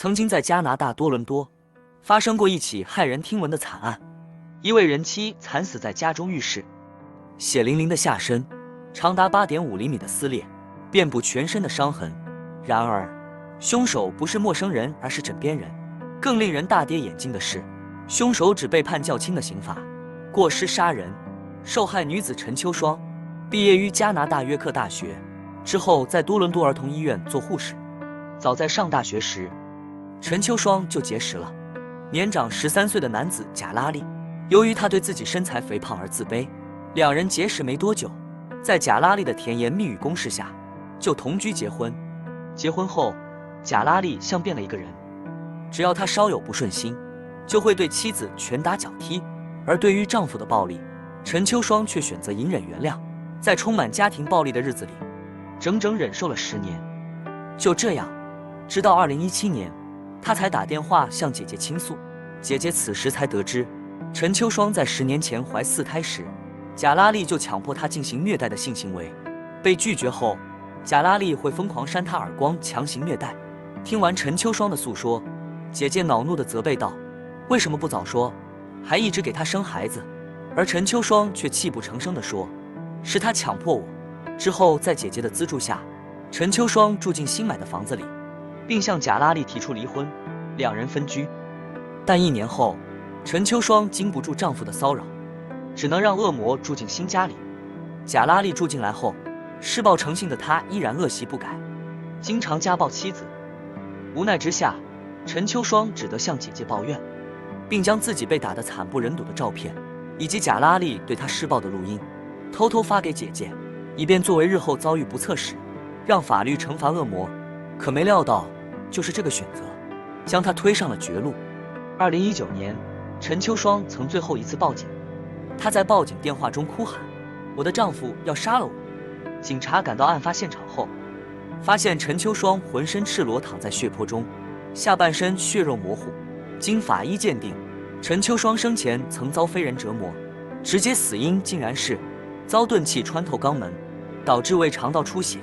曾经在加拿大多伦多发生过一起骇人听闻的惨案，一位人妻惨死在家中浴室，血淋淋的下身，长达8.5厘米的撕裂，遍布全身的伤痕。然而，凶手不是陌生人，而是枕边人。更令人大跌眼镜的是，凶手只被判较轻的刑罚——过失杀人。受害女子陈秋霜，毕业于加拿大约克大学，之后在多伦多儿童医院做护士。早在上大学时，陈秋霜就结识了年长13岁的男子贾拉利。由于他对自己身材肥胖而自卑，两人结识没多久，在贾拉利的甜言蜜语攻势下，就同居结婚。结婚后，贾拉利像变了一个人，只要他稍有不顺心，就会对妻子拳打脚踢。而对于丈夫的暴力，陈秋霜却选择隐忍原谅。在充满家庭暴力的日子里，整整忍受了10年。就这样，直到2017年，她才打电话向姐姐倾诉。姐姐此时才得知，陈秋霜在10年前怀4胎时，贾拉利就强迫她进行虐待的性行为。被拒绝后，贾拉利会疯狂扇她耳光，强行虐待。听完陈秋霜的诉说，姐姐恼怒地责备道：“为什么不早说，还一直给她生孩子？”而陈秋霜却泣不成声地说：“是他强迫我。”之后，在姐姐的资助下，陈秋霜住进新买的房子里，并向贾拉利提出离婚，两人分居。但1年后，陈秋霜经不住丈夫的骚扰，只能让恶魔住进新家里。贾拉利住进来后，施暴成性的他依然恶习不改，经常家暴妻子。无奈之下，陈秋霜只得向姐姐抱怨，并将自己被打得惨不忍睹的照片以及贾拉利对她施暴的录音偷偷发给姐姐，以便作为日后遭遇不测时让法律惩罚恶魔。可没料到，就是这个选择将她推上了绝路。2019年，陈秋霜曾最后一次报警，她在报警电话中哭喊：“我的丈夫要杀了我！”警察赶到案发现场后，发现陈秋霜浑身赤裸躺在血泊中，下半身血肉模糊。经法医鉴定，陈秋霜生前曾遭非人折磨，直接死因竟然是遭钝器穿透肛门，导致胃肠道出血，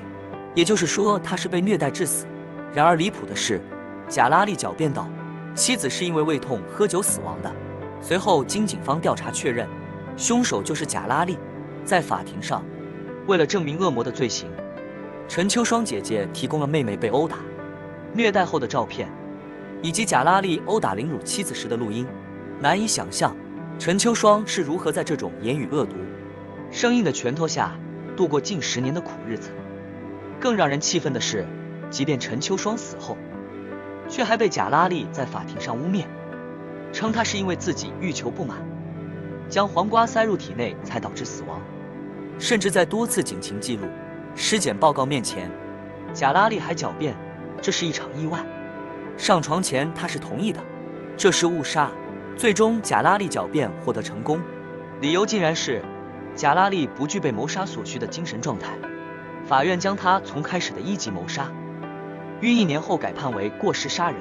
也就是说她是被虐待致死。然而离谱的是，贾拉利狡辩道，妻子是因为胃痛喝酒死亡的。随后经警方调查确认，凶手就是贾拉利。在法庭上，为了证明恶魔的罪行，陈秋霜姐姐提供了妹妹被殴打、虐待后的照片，以及贾拉利殴打凌辱妻子时的录音。难以想象，陈秋霜是如何在这种言语恶毒、生硬的拳头下度过近10年的苦日子。更让人气愤的是，即便陈秋霜死后，却还被贾拉利在法庭上污蔑，称他是因为自己欲求不满，将黄瓜塞入体内才导致死亡。甚至在多次警情记录、尸检报告面前，贾拉利还狡辩这是一场意外，上床前他是同意的，这是误杀。最终贾拉利狡辩获得成功，理由竟然是贾拉利不具备谋杀所需的精神状态，法院将他从开始的1级谋杀，于1年后改判为过失杀人。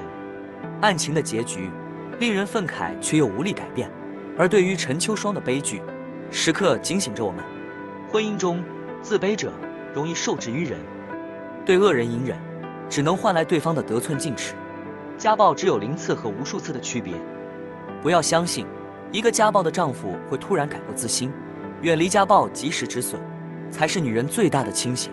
案情的结局令人愤慨却又无力改变，而对于陈秋霜的悲剧，时刻警醒着我们：婚姻中自卑者容易受制于人，对恶人隐忍，只能换来对方的得寸进尺。家暴只有0次和无数次的区别。不要相信一个家暴的丈夫会突然改过自新，远离家暴，及时止损，才是女人最大的清醒。